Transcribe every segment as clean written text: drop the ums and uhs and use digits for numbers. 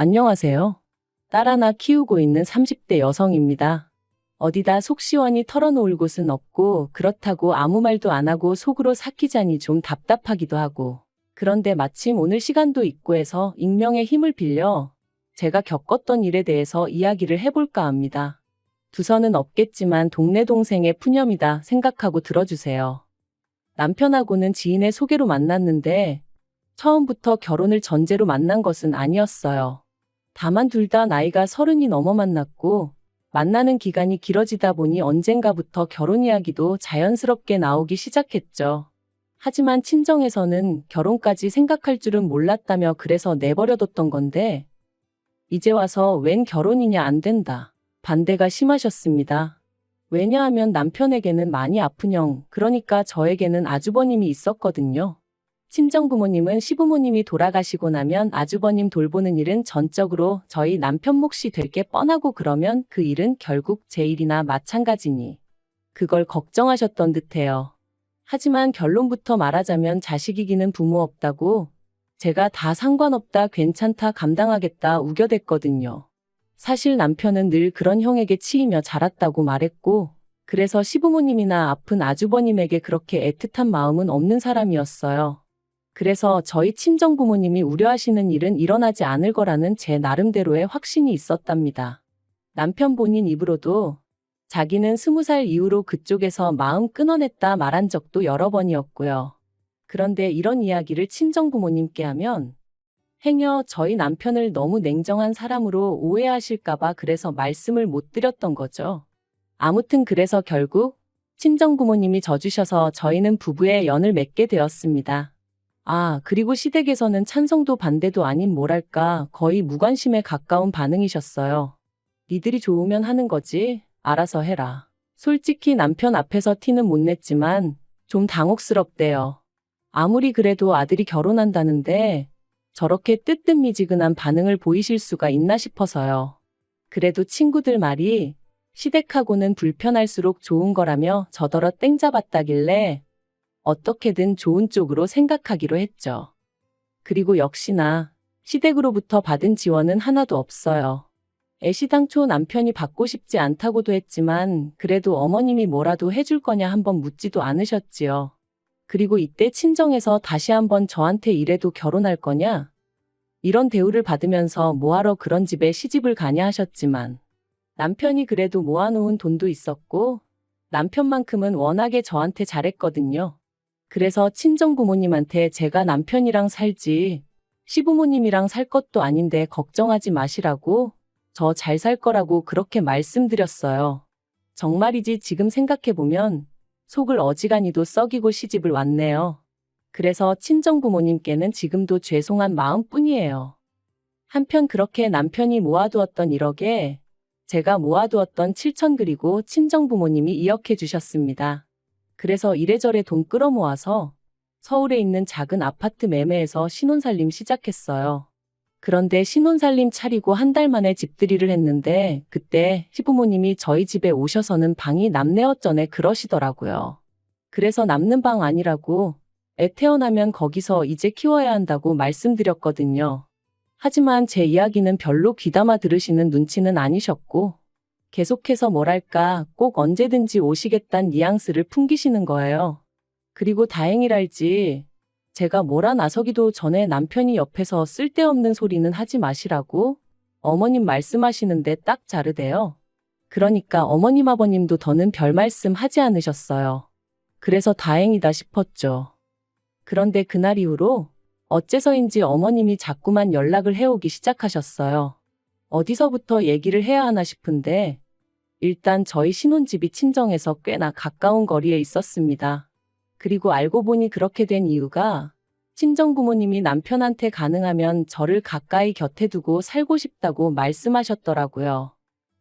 안녕하세요. 딸 하나 키우고 있는 30대 여성입니다. 어디다 속 시원히 털어놓을 곳은 없고 그렇다고 아무 말도 안 하고 속으로 삭히자니 좀 답답하기도 하고. 그런데 마침 오늘 시간도 있고 해서 익명의 힘을 빌려 제가 겪었던 일에 대해서 이야기를 해볼까 합니다. 두서는 없겠지만 동네 동생의 푸념이다 생각하고 들어주세요. 남편하고는 지인의 소개로 만났는데 처음부터 결혼을 전제로 만난 것은 아니었어요. 다만 둘 다 나이가 30이 넘어 만났고 만나는 기간이 길어지다 보니 언젠가부터 결혼 이야기도 자연스럽게 나오기 시작했죠. 하지만 친정에서는 결혼까지 생각할 줄은 몰랐다며 그래서 내버려뒀던 건데 이제 와서 웬 결혼이냐 안 된다. 반대가 심하셨습니다. 왜냐하면 남편에게는 많이 아픈 형, 그러니까 저에게는 아주버님이 있었거든요. 친정부모님은 시부모님이 돌아가시고 나면 아주버님 돌보는 일은 전적으로 저희 남편 몫이 될 게 뻔하고 그러면 그 일은 결국 제 일이나 마찬가지니 그걸 걱정하셨던 듯해요. 하지만 결론부터 말하자면 자식이기는 부모 없다고 제가 다 상관없다 괜찮다 감당하겠다 우겨댔거든요. 사실 남편은 늘 그런 형에게 치이며 자랐다고 말했고 그래서 시부모님이나 아픈 아주버님에게 그렇게 애틋한 마음은 없는 사람이었어요. 그래서 저희 친정부모님이 우려하시는 일은 일어나지 않을 거라는 제 나름대로의 확신이 있었답니다. 남편 본인 입으로도 자기는 20살 이후로 그쪽에서 마음 끊어냈다 말한 적도 여러 번이었고요. 그런데 이런 이야기를 친정부모님께 하면 행여 저희 남편을 너무 냉정한 사람으로 오해하실까봐 그래서 말씀을 못 드렸던 거죠. 아무튼 그래서 결국 친정부모님이 져주셔서 저희는 부부의 연을 맺게 되었습니다. 그리고 시댁에서는 찬성도 반대도 아닌 뭐랄까 거의 무관심에 가까운 반응이셨어요. 니들이 좋으면 하는 거지 알아서 해라. 솔직히 남편 앞에서 티는 못 냈지만 좀 당혹스럽대요. 아무리 그래도 아들이 결혼한다는데 저렇게 뜨뜻미지근한 반응을 보이실 수가 있나 싶어서요. 그래도 친구들 말이 시댁하고는 불편할수록 좋은 거라며 저더러 땡 잡았다길래 어떻게든 좋은 쪽으로 생각하기로 했죠. 그리고 역시나 시댁으로부터 받은 지원은 하나도 없어요. 애시당초 남편이 받고 싶지 않다고도 했지만 그래도 어머님이 뭐라도 해줄 거냐 한번 묻지도 않으셨지요. 그리고 이때 친정에서 다시 한번 저한테 이래도 결혼할 거냐? 이런 대우를 받으면서 뭐하러 그런 집에 시집을 가냐 하셨지만 남편이 그래도 모아놓은 돈도 있었고 남편만큼은 워낙에 저한테 잘했거든요. 그래서 친정부모님한테 제가 남편이랑 살지 시부모님이랑 살 것도 아닌데 걱정하지 마시라고 저 잘 살 거라고 그렇게 말씀드렸어요. 정말이지 지금 생각해보면 속을 어지간히도 썩이고 시집을 왔네요. 그래서 친정부모님께는 지금도 죄송한 마음뿐이에요. 한편 그렇게 남편이 모아두었던 1억에 제가 모아두었던 7천 그리고 친정부모님이 2억 해주셨습니다. 그래서 이래저래 돈 끌어모아서 서울에 있는 작은 아파트 매매해서 신혼살림 시작했어요. 그런데 신혼살림 차리고 한 달 만에 집들이를 했는데 그때 시부모님이 저희 집에 오셔서는 방이 남네 어쩌네 그러시더라고요. 그래서 남는 방 아니라고 애 태어나면 거기서 이제 키워야 한다고 말씀드렸거든요. 하지만 제 이야기는 별로 귀담아 들으시는 눈치는 아니셨고 계속해서 뭐랄까 꼭 언제든지 오시겠다는 뉘앙스를 풍기시는 거예요. 그리고 다행이랄지 제가 뭐라 나서기도 전에 남편이 옆에서 쓸데없는 소리는 하지 마시라고 어머님 말씀하시는데 딱 자르대요. 그러니까 어머님 아버님도 더는 별 말씀 하지 않으셨어요. 그래서 다행이다 싶었죠. 그런데 그날 이후로 어째서인지 어머님이 자꾸만 연락을 해오기 시작하셨어요. 어디서부터 얘기를 해야 하나 싶은데 일단 저희 신혼집이 친정에서 꽤나 가까운 거리에 있었습니다. 그리고 알고 보니 그렇게 된 이유가 친정부모님이 남편한테 가능하면 저를 가까이 곁에 두고 살고 싶다고 말씀하셨더라고요.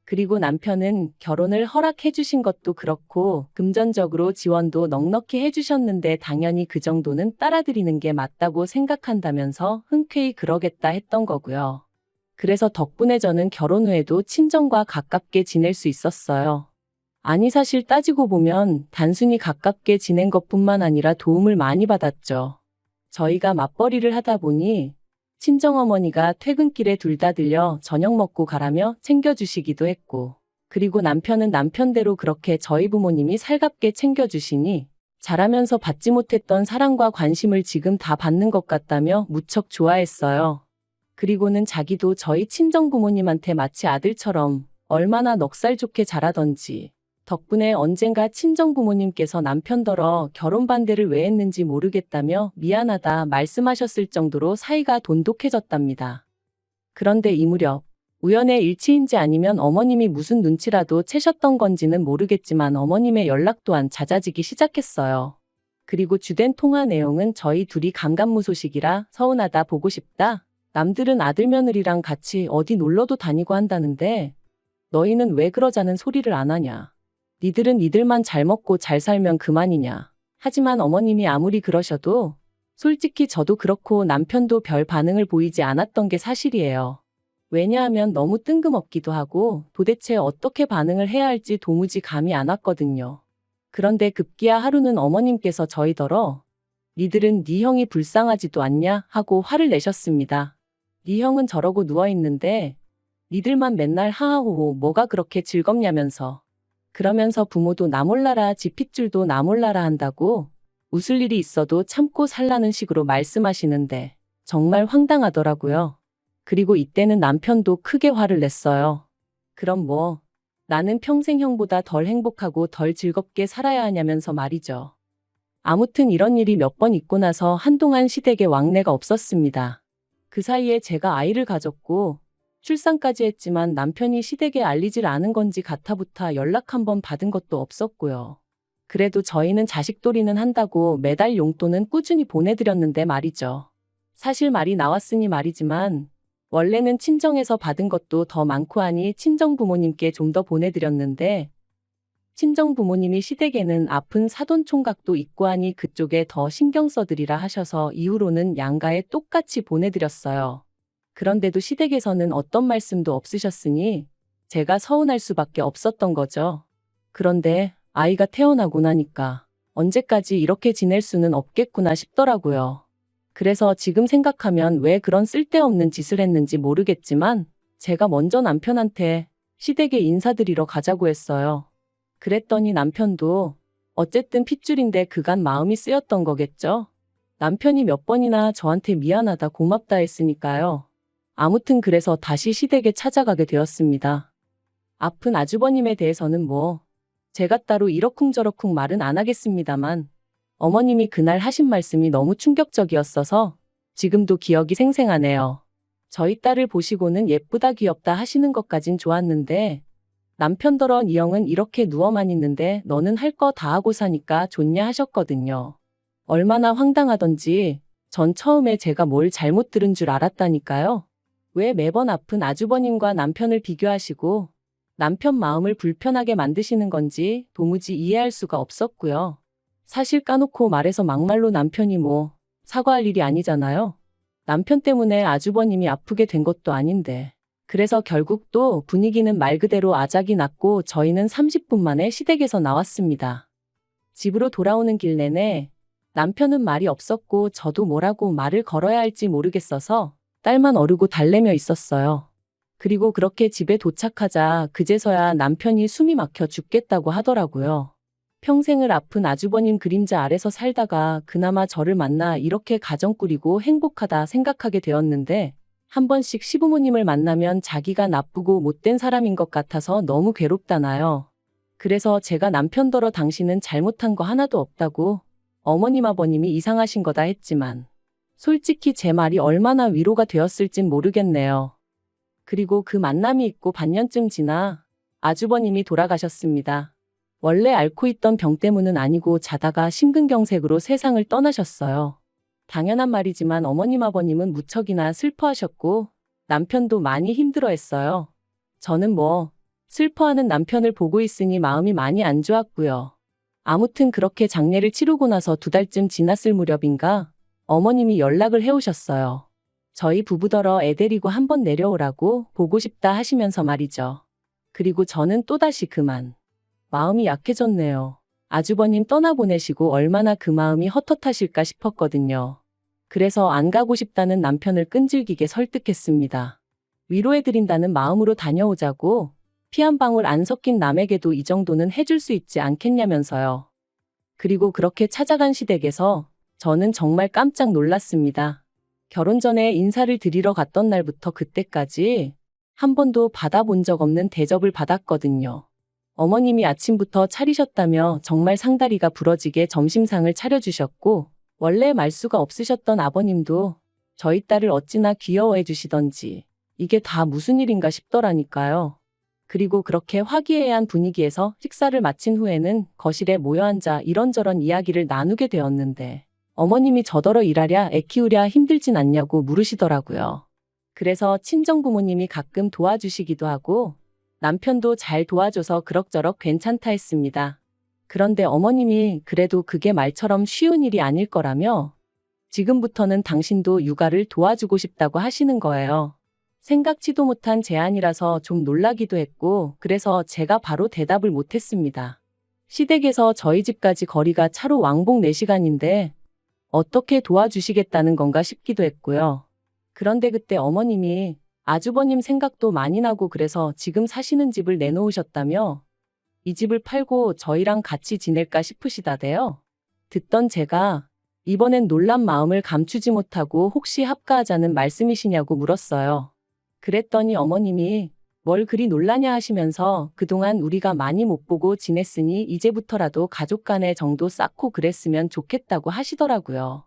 그리고 남편은 결혼을 허락해 주신 것도 그렇고 금전적으로 지원도 넉넉히 해주셨는데 당연히 그 정도는 따라드리는 게 맞다고 생각한다면서 흔쾌히 그러겠다 했던 거고요. 그래서 덕분에 저는 결혼 후에도 친정과 가깝게 지낼 수 있었어요. 아니 사실 따지고 보면 단순히 가깝게 지낸 것뿐만 아니라 도움을 많이 받았죠. 저희가 맞벌이를 하다 보니 친정어머니가 퇴근길에 둘 다 들려 저녁 먹고 가라며 챙겨주시기도 했고, 그리고 남편은 남편대로 그렇게 저희 부모님이 살갑게 챙겨주시니 자라면서 받지 못했던 사랑과 관심을 지금 다 받는 것 같다며 무척 좋아했어요. 그리고는 자기도 저희 친정 부모님한테 마치 아들처럼 얼마나 넉살 좋게 자라던지, 덕분에 언젠가 친정 부모님께서 남편더러 결혼 반대를 왜 했는지 모르겠다며 미안하다 말씀하셨을 정도로 사이가 돈독해졌답니다. 그런데 이 무렵 우연의 일치인지 아니면 어머님이 무슨 눈치라도 채셨던 건지는 모르겠지만 어머님의 연락 또한 잦아지기 시작했어요. 그리고 주된 통화 내용은 저희 둘이 감감무소식이라 서운하다 보고 싶다. 남들은 아들 며느리랑 같이 어디 놀러도 다니고 한다는데 너희는 왜 그러자는 소리를 안 하냐. 니들은 니들만 잘 먹고 잘 살면 그만이냐. 하지만 어머님이 아무리 그러셔도 솔직히 저도 그렇고 남편도 별 반응을 보이지 않았던 게 사실이에요. 왜냐하면 너무 뜬금없기도 하고 도대체 어떻게 반응을 해야 할지 도무지 감이 안 왔거든요. 그런데 급기야 하루는 어머님께서 저희더러 니들은 네 형이 불쌍하지도 않냐 하고 화를 내셨습니다. 네 형은 저러고 누워있는데 니들만 맨날 하하호호 뭐가 그렇게 즐겁냐면서. 그러면서 부모도 나 몰라라 지 핏줄도 나 몰라라 한다고 웃을 일이 있어도 참고 살라는 식으로 말씀하시는데 정말 황당하더라고요. 그리고 이때는 남편도 크게 화를 냈어요. 그럼 뭐 나는 평생 형보다 덜 행복하고 덜 즐겁게 살아야 하냐면서 말이죠. 아무튼 이런 일이 몇 번 있고 나서 한동안 시댁에 왕래가 없었습니다. 그 사이에 제가 아이를 가졌고 출산까지 했지만 남편이 시댁에 알리질 않은 건지 가타부타 연락 한 번 받은 것도 없었고요. 그래도 저희는 자식돌이는 한다고 매달 용돈은 꾸준히 보내드렸는데 말이죠. 사실 말이 나왔으니 말이지만 원래는 친정에서 받은 것도 더 많고 하니 친정 부모님께 좀 더 보내드렸는데 친정 부모님이 시댁에는 아픈 사돈 총각도 있고 하니 그쪽에 더 신경 써드리라 하셔서 이후로는 양가에 똑같이 보내드렸어요. 그런데도 시댁에서는 어떤 말씀도 없으셨으니 제가 서운할 수밖에 없었던 거죠. 그런데 아이가 태어나고 나니까 언제까지 이렇게 지낼 수는 없겠구나 싶더라고요. 그래서 지금 생각하면 왜 그런 쓸데없는 짓을 했는지 모르겠지만 제가 먼저 남편한테 시댁에 인사드리러 가자고 했어요. 그랬더니 남편도 어쨌든 핏줄인데 그간 마음이 쓰였던 거겠죠? 남편이 몇 번이나 저한테 미안하다 고맙다 했으니까요. 아무튼 그래서 다시 시댁에 찾아가게 되었습니다. 아픈 아주버님에 대해서는 뭐 제가 따로 이러쿵저러쿵 말은 안 하겠습니다만 어머님이 그날 하신 말씀이 너무 충격적이었어서 지금도 기억이 생생하네요. 저희 딸을 보시고는 예쁘다 귀엽다 하시는 것까진 좋았는데 남편더러 이 형은 이렇게 누워만 있는데 너는 할 거 다 하고 사니까 좋냐 하셨거든요. 얼마나 황당하던지 전 처음에 제가 뭘 잘못 들은 줄 알았다니까요. 왜 매번 아픈 아주버님과 남편을 비교하시고 남편 마음을 불편하게 만드시는 건지 도무지 이해할 수가 없었고요. 사실 까놓고 말해서 막말로 남편이 뭐 사과할 일이 아니잖아요. 남편 때문에 아주버님이 아프게 된 것도 아닌데. 그래서 결국 또 분위기는 말 그대로 아작이 났고 저희는 30분 만에 시댁에서 나왔습니다. 집으로 돌아오는 길 내내 남편은 말이 없었고 저도 뭐라고 말을 걸어야 할지 모르겠어서 딸만 어르고 달래며 있었어요. 그리고 그렇게 집에 도착하자 그제서야 남편이 숨이 막혀 죽겠다고 하더라고요. 평생을 아픈 아주버님 그림자 아래서 살다가 그나마 저를 만나 이렇게 가정 꾸리고 행복하다 생각하게 되었는데 한 번씩 시부모님을 만나면 자기가 나쁘고 못된 사람인 것 같아서 너무 괴롭다나요. 그래서 제가 남편더러 당신은 잘못한 거 하나도 없다고 어머님 아버님이 이상하신 거다 했지만 솔직히 제 말이 얼마나 위로가 되었을진 모르겠네요. 그리고 그 만남이 있고 반년쯤 지나 아주버님이 돌아가셨습니다. 원래 앓고 있던 병 때문은 아니고 자다가 심근경색으로 세상을 떠나셨어요. 당연한 말이지만 어머님 아버님은 무척이나 슬퍼하셨고 남편도 많이 힘들어했어요. 저는 뭐 슬퍼하는 남편을 보고 있으니 마음이 많이 안 좋았고요. 아무튼 그렇게 장례를 치르고 나서 2달쯤 지났을 무렵인가 어머님이 연락을 해오셨어요. 저희 부부더러 애 데리고 한번 내려오라고 보고 싶다 하시면서 말이죠. 그리고 저는 또다시 그만 마음이 약해졌네요. 아주버님 떠나보내시고 얼마나 그 마음이 헛헛하실까 싶었거든요. 그래서 안 가고 싶다는 남편을 끈질기게 설득했습니다. 위로해드린다는 마음으로 다녀오자고, 피 한 방울 안 섞인 남에게도 이 정도는 해줄 수 있지 않겠냐면서요. 그리고 그렇게 찾아간 시댁에서 저는 정말 깜짝 놀랐습니다. 결혼 전에 인사를 드리러 갔던 날부터 그때까지 한 번도 받아본 적 없는 대접을 받았거든요. 어머님이 아침부터 차리셨다며 정말 상다리가 부러지게 점심상을 차려주셨고, 원래 말수가 없으셨던 아버님도 저희 딸을 어찌나 귀여워해 주시던지 이게 다 무슨 일인가 싶더라니까요. 그리고 그렇게 화기애애한 분위기에서 식사를 마친 후에는 거실에 모여 앉아 이런저런 이야기를 나누게 되었는데, 어머님이 저더러 일하랴 애 키우랴 힘들진 않냐고 물으시더라고요. 그래서 친정부모님이 가끔 도와주시기도 하고 남편도 잘 도와줘서 그럭저럭 괜찮다 했습니다. 그런데 어머님이 그래도 그게 말처럼 쉬운 일이 아닐 거라며 지금부터는 당신도 육아를 도와주고 싶다고 하시는 거예요. 생각지도 못한 제안이라서 좀 놀라기도 했고, 그래서 제가 바로 대답을 못했습니다. 시댁에서 저희 집까지 거리가 차로 왕복 4시간인데 어떻게 도와주시겠다는 건가 싶기도 했고요. 그런데 그때 어머님이 아주버님 생각도 많이 나고 그래서 지금 사시는 집을 내놓으셨다며 이 집을 팔고 저희랑 같이 지낼까 싶으시다대요. 듣던 제가 이번엔 놀란 마음을 감추지 못하고 혹시 합가하자는 말씀이시냐고 물었어요. 그랬더니 어머님이 뭘 그리 놀라냐 하시면서 그동안 우리가 많이 못 보고 지냈으니 이제부터라도 가족 간의 정도 쌓고 그랬으면 좋겠다고 하시더라고요.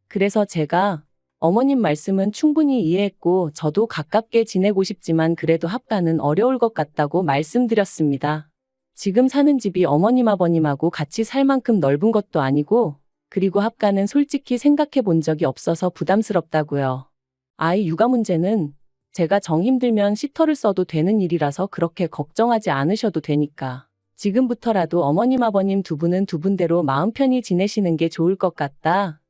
그래서 제가 어머님 말씀은 충분히 이해했고 저도 가깝게 지내고 싶지만 그래도 합가는 어려울 것 같다고 말씀드렸습니다. 지금 사는 집이 어머님 아버님하고 같이 살 만큼 넓은 것도 아니고, 그리고 합가는 솔직히 생각해 본 적이 없어서 부담스럽다고요. 아이 육아 문제는 제가 정 힘들면 시터를 써도 되는 일이라서 그렇게 걱정하지 않으셔도 되니까 지금부터라도 어머님 아버님 두 분은 두 분대로 마음 편히 지내시는 게 좋을 것 같다.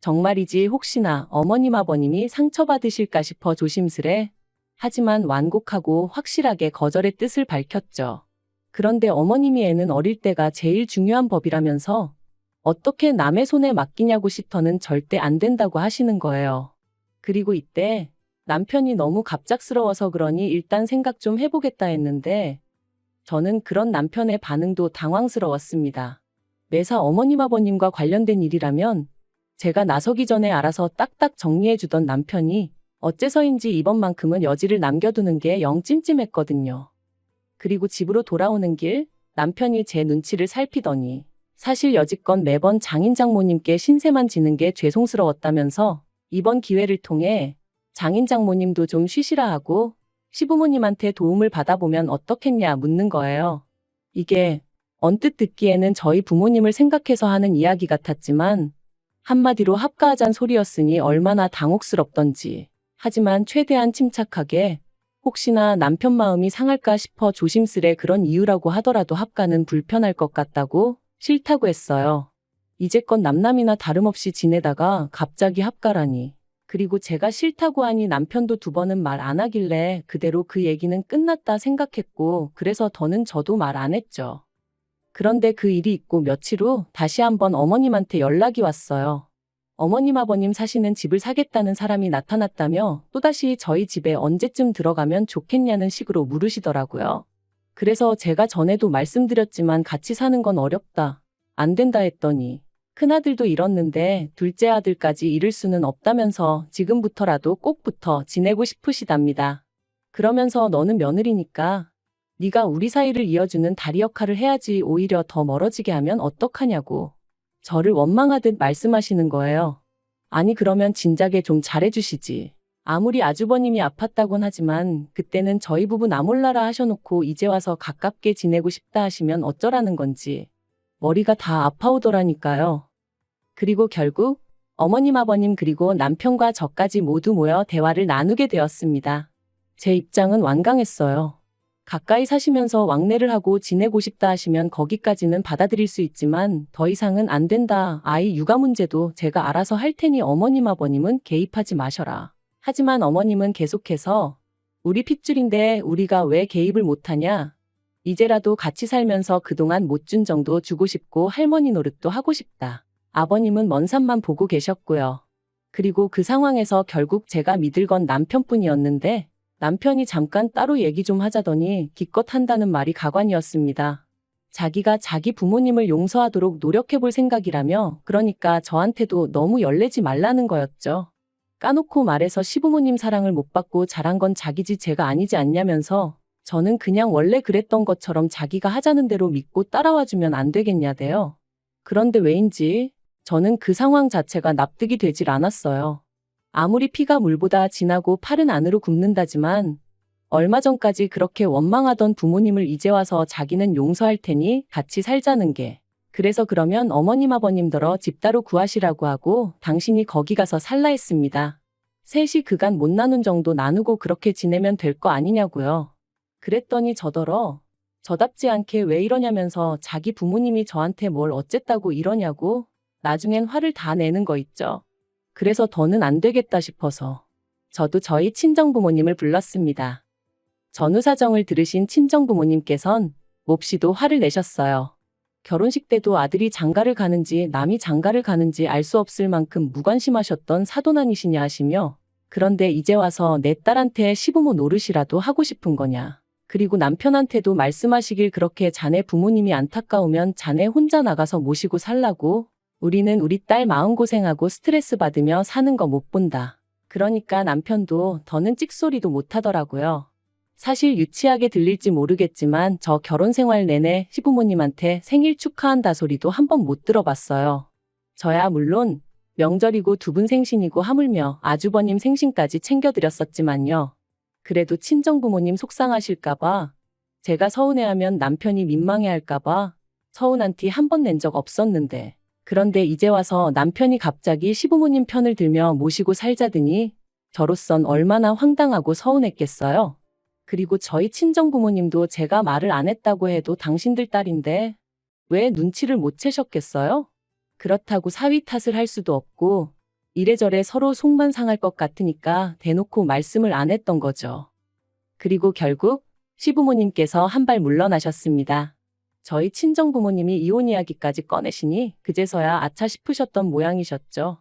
정말이지 혹시나 어머님 아버님이 상처받으실까 싶어 조심스레 하지만 완곡하고 확실하게 거절의 뜻을 밝혔죠. 그런데 어머님이 애는 어릴 때가 제일 중요한 법이라면서 어떻게 남의 손에 맡기냐고 시터는 절대 안 된다고 하시는 거예요. 그리고 이때 남편이 너무 갑작스러워서 그러니 일단 생각 좀 해보겠다 했는데 저는 그런 남편의 반응도 당황스러웠습니다. 매사 어머님 아버님과 관련된 일이라면 제가 나서기 전에 알아서 딱딱 정리해주던 남편이 어째서인지 이번만큼은 여지를 남겨두는 게 영 찜찜했거든요. 그리고 집으로 돌아오는 길 남편이 제 눈치를 살피더니 사실 여지껏 매번 장인 장모님께 신세만 지는 게 죄송스러웠다면서 이번 기회를 통해 장인 장모님도 좀 쉬시라 하고 시부모님한테 도움을 받아보면 어떻겠냐 묻는 거예요. 이게 언뜻 듣기에는 저희 부모님을 생각해서 하는 이야기 같았지만 한마디로 합가하잔 소리였으니 얼마나 당혹스럽던지. 하지만 최대한 침착하게 혹시나 남편 마음이 상할까 싶어 조심스레 그런 이유라고 하더라도 합가는 불편할 것 같다고 싫다고 했어요. 이제껏 남남이나 다름없이 지내다가 갑자기 합가라니. 그리고 제가 싫다고 하니 남편도 2번은 말 안 하길래 그대로 그 얘기는 끝났다 생각했고 그래서 더는 저도 말 안 했죠. 그런데 그 일이 있고 며칠 후 다시 한번 어머님한테 연락이 왔어요. 어머님 아버님 사시는 집을 사겠다는 사람이 나타났다며 또다시 저희 집에 언제쯤 들어가면 좋겠냐는 식으로 물으시더라고요. 그래서 제가 전에도 말씀드렸지만 같이 사는 건 어렵다. 안 된다 했더니 큰아들도 잃었는데 둘째 아들까지 잃을 수는 없다면서 지금부터라도 꼭 붙어 지내고 싶으시답니다. 그러면서 너는 며느리니까 네가 우리 사이를 이어주는 다리 역할을 해야지 오히려 더 멀어지게 하면 어떡하냐고 저를 원망하듯 말씀하시는 거예요. 아니 그러면 진작에 좀 잘해주시지. 아무리 아주버님이 아팠다곤 하지만 그때는 저희 부부 나 몰라라 하셔놓고 이제 와서 가깝게 지내고 싶다 하시면 어쩌라는 건지 머리가 다 아파오더라니까요. 그리고 결국 어머님 아버님 그리고 남편과 저까지 모두 모여 대화를 나누게 되었습니다. 제 입장은 완강했어요. 가까이 사시면서 왕래를 하고 지내고 싶다 하시면 거기까지는 받아들일 수 있지만 더 이상은 안 된다. 아이 육아 문제도 제가 알아서 할 테니 어머님 아버님은 개입하지 마셔라. 하지만 어머님은 계속해서 우리 핏줄인데 우리가 왜 개입을 못하냐. 이제라도 같이 살면서 그동안 못 준 정도 주고 싶고 할머니 노릇도 하고 싶다. 아버님은 먼 산만 보고 계셨고요. 그리고 그 상황에서 결국 제가 믿을 건 남편뿐이었는데 남편이 잠깐 따로 얘기 좀 하자더니 기껏 한다는 말이 가관이었습니다. 자기가 자기 부모님을 용서하도록 노력해볼 생각이라며 그러니까 저한테도 너무 열내지 말라는 거였죠. 까놓고 말해서 시부모님 사랑을 못 받고 자란 건 자기지 제가 아니지 않냐면서 저는 그냥 원래 그랬던 것처럼 자기가 하자는 대로 믿고 따라와주면 안 되겠냐대요. 그런데 왜인지 저는 그 상황 자체가 납득이 되질 않았어요. 아무리 피가 물보다 진하고 팔은 안으로 굽는다지만 얼마 전까지 그렇게 원망하던 부모님을 이제 와서 자기는 용서할 테니 같이 살자는 게 그래서 그러면 어머님 아버님더러 집 따로 구하시라고 하고 당신이 거기 가서 살라 했습니다. 셋이 그간 못 나눈 정도 나누고 그렇게 지내면 될 거 아니냐고요. 그랬더니 저더러 저답지 않게 왜 이러냐면서 자기 부모님이 저한테 뭘 어쨌다고 이러냐고 나중엔 화를 다 내는 거 있죠. 그래서 더는 안 되겠다 싶어서 저도 저희 친정부모님을 불렀습니다. 전후 사정을 들으신 친정부모님께선 몹시도 화를 내셨어요. 결혼식 때도 아들이 장가를 가는지 남이 장가를 가는지 알 수 없을 만큼 무관심하셨던 사돈 아니시냐 하시며 그런데 이제 와서 내 딸한테 시부모 노릇이라도 하고 싶은 거냐. 그리고 남편한테도 말씀하시길 그렇게 자네 부모님이 안타까우면 자네 혼자 나가서 모시고 살라고 우리는 우리 딸 마음고생하고 스트레스 받으며 사는 거 못 본다. 그러니까 남편도 더는 찍소리도 못 하더라고요. 사실 유치하게 들릴지 모르겠지만 저 결혼 생활 내내 시부모님한테 생일 축하한다 소리도 한 번 못 들어봤어요. 저야 물론 명절이고 두 분 생신이고 하물며 아주버님 생신까지 챙겨드렸었지만요. 그래도 친정부모님 속상하실까봐 제가 서운해하면 남편이 민망해할까봐 서운한 티 한 번 낸 적 없었는데 그런데 이제 와서 남편이 갑자기 시부모님 편을 들며 모시고 살자더니 저로선 얼마나 황당하고 서운했겠어요. 그리고 저희 친정부모님도 제가 말을 안 했다고 해도 당신들 딸인데 왜 눈치를 못 채셨겠어요? 그렇다고 사위 탓을 할 수도 없고 이래저래 서로 속만 상할 것 같으니까 대놓고 말씀을 안 했던 거죠. 그리고 결국 시부모님께서 한 발 물러나셨습니다. 저희 친정부모님이 이혼 이야기까지 꺼내시니 그제서야 아차 싶으셨던 모양이셨죠.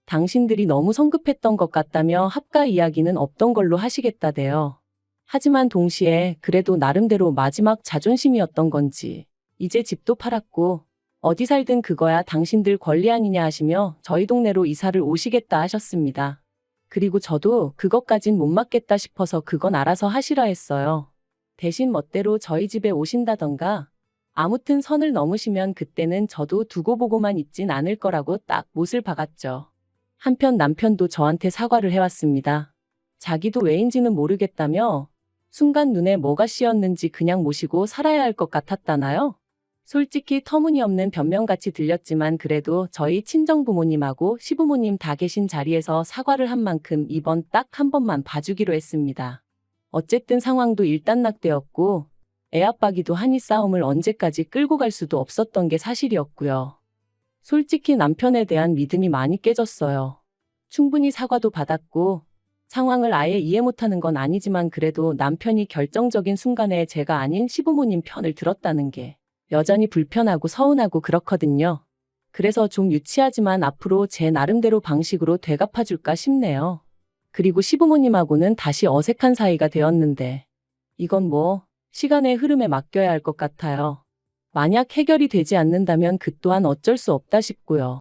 당신들이 너무 성급했던 것 같다며 합가 이야기는 없던 걸로 하시겠다대요. 하지만 동시에 그래도 나름대로 마지막 자존심이었던 건지 이제 집도 팔았고 어디 살든 그거야 당신들 권리 아니냐 하시며 저희 동네로 이사를 오시겠다 하셨습니다. 그리고 저도 그것까진 못 맡겠다 싶어서 그건 알아서 하시라 했어요. 대신 멋대로 저희 집에 오신다던가 아무튼 선을 넘으시면 그때는 저도 두고 보고만 있진 않을 거라고 딱 못을 박았죠. 한편 남편도 저한테 사과를 해왔습니다. 자기도 왜인지는 모르겠다며 순간 눈에 뭐가 씌었는지 그냥 모시고 살아야 할 것 같았다나요? 솔직히 터무니없는 변명같이 들렸지만 그래도 저희 친정부모님하고 시부모님 다 계신 자리에서 사과를 한 만큼 이번 딱 한 번만 봐주기로 했습니다. 어쨌든 상황도 일단락되었고 애아빠기도 하니 싸움을 언제까지 끌고 갈 수도 없었던 게 사실이었고요. 솔직히 남편에 대한 믿음이 많이 깨졌어요. 충분히 사과도 받았고 상황을 아예 이해 못하는 건 아니지만 그래도 남편이 결정적인 순간에 제가 아닌 시부모님 편을 들었다는 게 여전히 불편하고 서운하고 그렇거든요. 그래서 좀 유치하지만 앞으로 제 나름대로 방식으로 되갚아줄까 싶네요. 그리고 시부모님하고는 다시 어색한 사이가 되었는데 이건 뭐 시간의 흐름에 맡겨야 할 것 같아요. 만약 해결이 되지 않는다면 그 또한 어쩔 수 없다 싶고요.